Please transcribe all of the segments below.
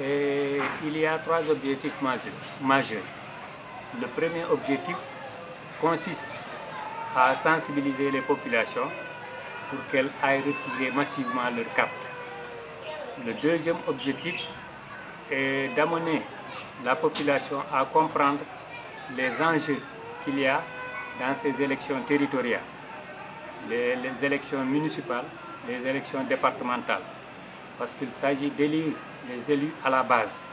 Et il y a trois objectifs majeurs. Le premier objectif consiste à sensibiliser les populations pour qu'elles aillent retirer massivement leurs cartes. Le deuxième objectif est d'amener la population à comprendre les enjeux qu'il y a dans ces élections territoriales, les élections municipales, les élections départementales, parce qu'il s'agit d'élire les élus à la base.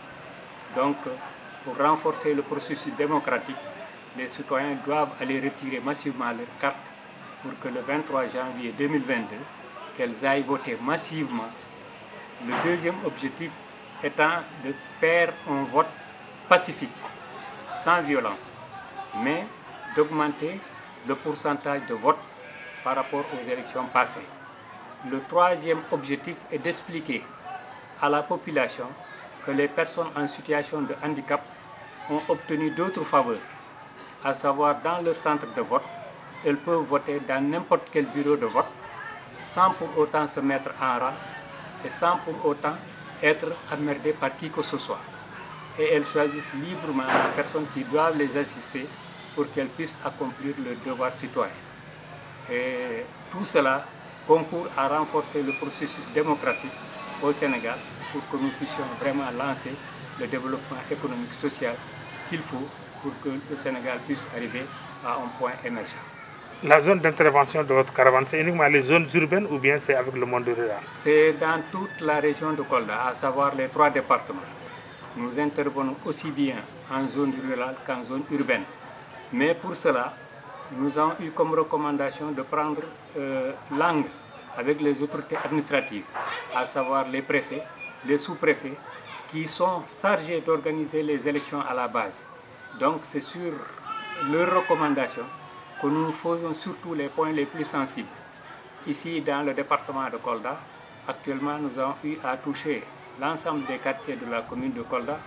Donc, pour renforcer le processus démocratique, les citoyens doivent aller retirer massivement leurs cartes pour que le 23 janvier 2022, qu'elles aillent voter massivement. Le deuxième objectif étant de faire un vote pacifique, sans violence, mais d'augmenter le pourcentage de vote par rapport aux élections passées. Le troisième objectif est d'expliquer à la population que les personnes en situation de handicap ont obtenu d'autres faveurs, à savoir dans leur centre de vote, elles peuvent voter dans n'importe quel bureau de vote sans pour autant se mettre en rang et sans pour autant être emmerdées par qui que ce soit. Et elles choisissent librement la personne qui doit les assister pour qu'elles puissent accomplir leur devoir citoyen. Et tout cela concourt à renforcer le processus démocratique au Sénégal pour que nous puissions vraiment lancer le développement économique et social qu'il faut pour que le Sénégal puisse arriver à un point émergent. La zone d'intervention de votre caravane, c'est uniquement les zones urbaines ou bien c'est avec le monde rural? C'est dans toute la région de Kolda, à savoir les 3 départements. Nous intervenons aussi bien en zone rurale qu'en zone urbaine. Mais pour cela, nous avons eu comme recommandation de prendre langue avec les autorités administratives, à savoir les préfets, les sous-préfets, qui sont chargés d'organiser les élections à la base. Donc c'est sur leurs recommandations que nous faisons surtout les points les plus sensibles. Ici, dans le département de Kolda, actuellement, nous avons eu à toucher l'ensemble des quartiers de la commune de Kolda.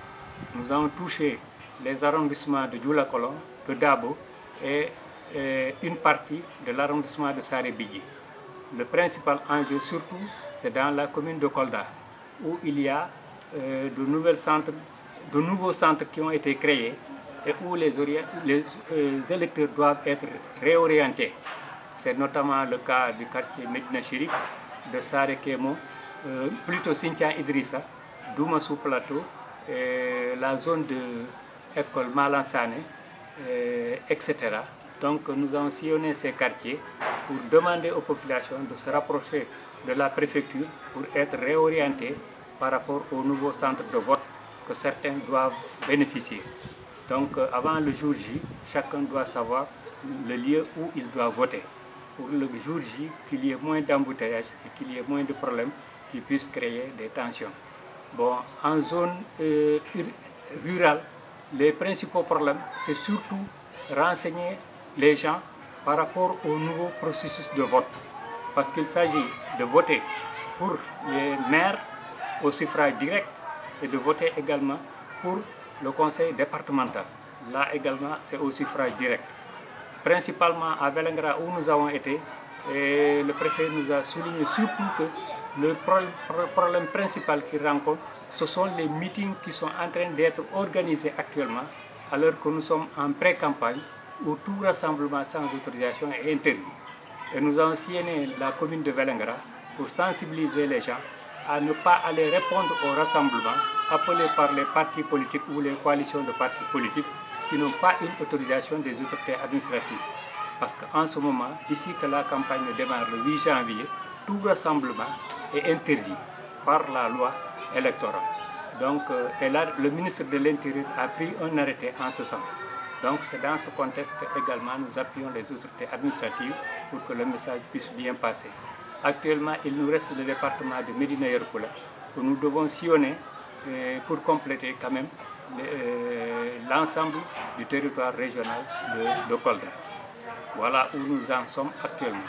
Nous avons touché les arrondissements de Djoulakolon, de Dabo et une partie de l'arrondissement de Saré-Bigui. Le principal enjeu surtout, c'est dans la commune de Kolda, où il y a de nouveaux centres qui ont été créés et où les électeurs doivent être réorientés. C'est notamment le cas du quartier Medina Chérif, de Saré Kémo, plutôt Sintian Idrissa, Doumassou Plateau, la zone de l'école Malansane, etc. Donc nous avons sillonné ces quartiers pour demander aux populations de se rapprocher de la préfecture pour être réorientés par rapport aux nouveaux centres de vote que certains doivent bénéficier. Donc avant le jour J, chacun doit savoir le lieu où il doit voter. Pour le jour J, qu'il y ait moins d'embouteillages et qu'il y ait moins de problèmes qui puissent créer des tensions. Bon, en zone rurale, les principaux problèmes, c'est surtout renseigner les gens par rapport au nouveau processus de vote. Parce qu'il s'agit de voter pour les maires au suffrage direct et de voter également pour le conseil départemental. Là également, c'est au suffrage direct. Principalement à Vélingara où nous avons été, et le préfet nous a souligné surtout que le problème principal qu'il rencontre, ce sont les meetings qui sont en train d'être organisés actuellement, alors que nous sommes en pré-campagne où tout rassemblement sans autorisation est interdit. Et nous avons sillonné la commune de Vélingara pour sensibiliser les gens à ne pas aller répondre aux rassemblements appelés par les partis politiques ou les coalitions de partis politiques qui n'ont pas une autorisation des autorités administratives. Parce qu'en ce moment, d'ici que la campagne démarre le 8 janvier, tout rassemblement est interdit par la loi électorale. Donc, le ministre de l'Intérieur a pris un arrêté en ce sens. Donc, c'est dans ce contexte que également nous appuyons les autorités administratives pour que le message puisse bien passer. Actuellement, il nous reste le département de Médina Yoro Foulah que nous devons sillonner pour compléter quand même l'ensemble du territoire régional de Kolda. Voilà où nous en sommes actuellement.